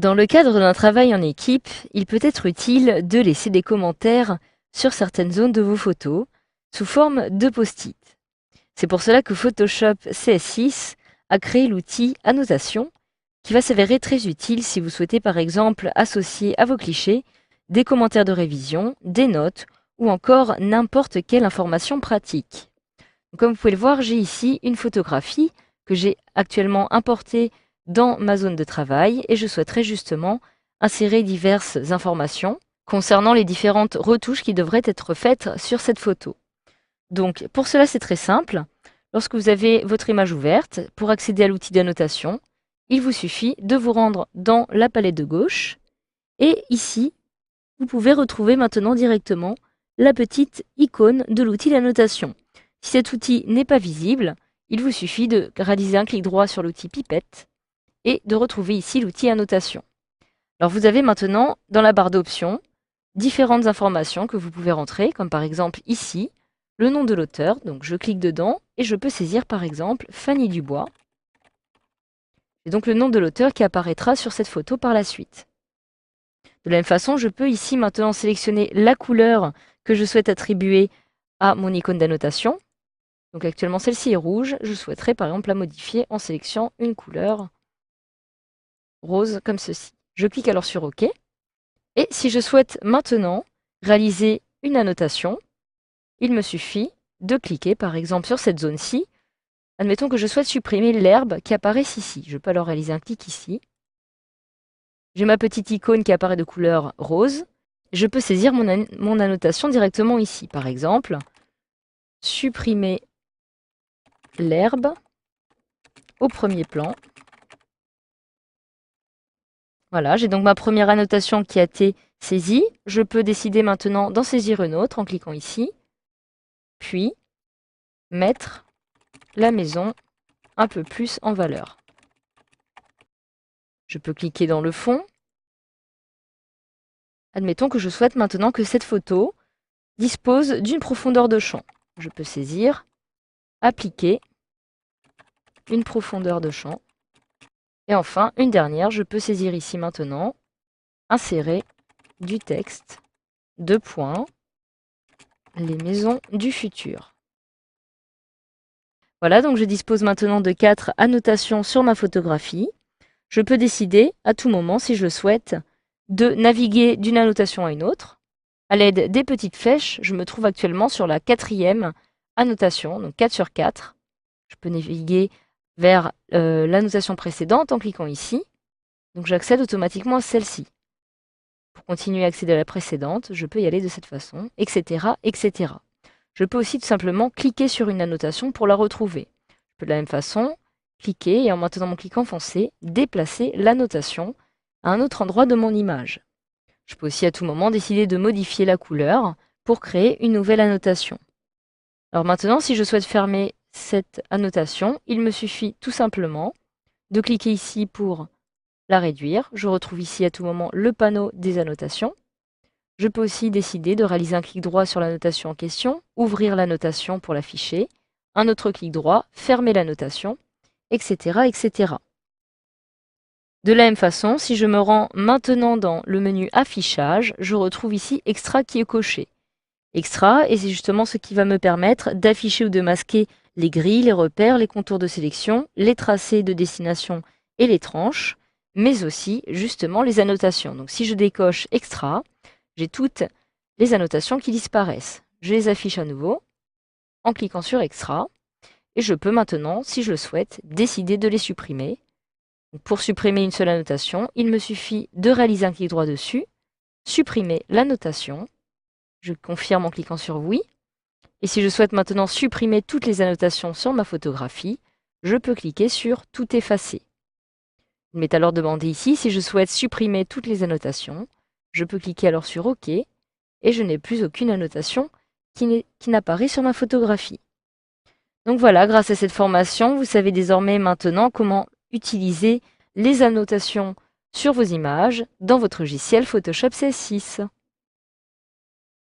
Dans le cadre d'un travail en équipe, il peut être utile de laisser des commentaires sur certaines zones de vos photos sous forme de post-it. C'est pour cela que Photoshop CS6 a créé l'outil Annotation qui va s'avérer très utile si vous souhaitez par exemple associer à vos clichés des commentaires de révision, des notes ou encore n'importe quelle information pratique. Comme vous pouvez le voir, j'ai ici une photographie que j'ai actuellement importée dans ma zone de travail et je souhaiterais justement insérer diverses informations concernant les différentes retouches qui devraient être faites sur cette photo. Donc pour cela, c'est très simple. Lorsque vous avez votre image ouverte, pour accéder à l'outil d'annotation, il vous suffit de vous rendre dans la palette de gauche et ici, vous pouvez retrouver maintenant directement la petite icône de l'outil d'annotation. Si cet outil n'est pas visible, il vous suffit de réaliser un clic droit sur l'outil pipette et de retrouver ici l'outil annotation. Alors vous avez maintenant dans la barre d'options différentes informations que vous pouvez rentrer, comme par exemple ici, le nom de l'auteur, donc je clique dedans et je peux saisir par exemple Fanny Dubois. Et donc le nom de l'auteur qui apparaîtra sur cette photo par la suite. De la même façon, je peux ici maintenant sélectionner la couleur que je souhaite attribuer à mon icône d'annotation. Donc actuellement celle-ci est rouge, je souhaiterais par exemple la modifier en sélectionnant une couleur rose comme ceci. Je clique alors sur OK. Et si je souhaite maintenant réaliser une annotation, il me suffit de cliquer par exemple sur cette zone-ci. Admettons que je souhaite supprimer l'herbe qui apparaît ici. Je peux alors réaliser un clic ici. J'ai ma petite icône qui apparaît de couleur rose. Je peux saisir mon annotation directement ici. Par exemple, supprimer l'herbe au premier plan. Voilà, j'ai donc ma première annotation qui a été saisie. Je peux décider maintenant d'en saisir une autre en cliquant ici. Puis, mettre la maison un peu plus en valeur. Je peux cliquer dans le fond. Admettons que je souhaite maintenant que cette photo dispose d'une profondeur de champ. Je peux saisir, appliquer une profondeur de champ. Et enfin, une dernière, je peux saisir ici maintenant, insérer du texte, deux points, les maisons du futur. Voilà, donc je dispose maintenant de 4 annotations sur ma photographie. Je peux décider à tout moment, si je le souhaite, de naviguer d'une annotation à une autre. À l'aide des petites flèches, je me trouve actuellement sur la 4e annotation, donc 4 sur 4. Je peux naviguer vers l'annotation précédente en cliquant ici. Donc j'accède automatiquement à celle-ci. Pour continuer à accéder à la précédente, je peux y aller de cette façon, etc., etc. Je peux aussi tout simplement cliquer sur une annotation pour la retrouver. Je peux de la même façon cliquer et en maintenant mon clic enfoncé, déplacer l'annotation à un autre endroit de mon image. Je peux aussi à tout moment décider de modifier la couleur pour créer une nouvelle annotation. Alors maintenant, si je souhaite fermer cette annotation, il me suffit tout simplement de cliquer ici pour la réduire. Je retrouve ici à tout moment le panneau des annotations. Je peux aussi décider de réaliser un clic droit sur l'annotation en question, ouvrir l'annotation pour l'afficher, un autre clic droit, fermer l'annotation, etc., etc. De la même façon, si je me rends maintenant dans le menu affichage, je retrouve ici Extra qui est coché. Extra, et c'est justement ce qui va me permettre d'afficher ou de masquer les grilles, les repères, les contours de sélection, les tracés de destination et les tranches, mais aussi justement les annotations. Donc si je décoche Extra, j'ai toutes les annotations qui disparaissent. Je les affiche à nouveau en cliquant sur Extra, et je peux maintenant, si je le souhaite, décider de les supprimer. Donc pour supprimer une seule annotation, il me suffit de réaliser un clic droit dessus, supprimer l'annotation. Je confirme en cliquant sur oui. Et si je souhaite maintenant supprimer toutes les annotations sur ma photographie, je peux cliquer sur tout effacer. Il m'est alors demandé ici si je souhaite supprimer toutes les annotations. Je peux cliquer alors sur OK et je n'ai plus aucune annotation qui n'apparaît sur ma photographie. Donc voilà, grâce à cette formation, vous savez désormais maintenant comment utiliser les annotations sur vos images dans votre logiciel Photoshop CS6.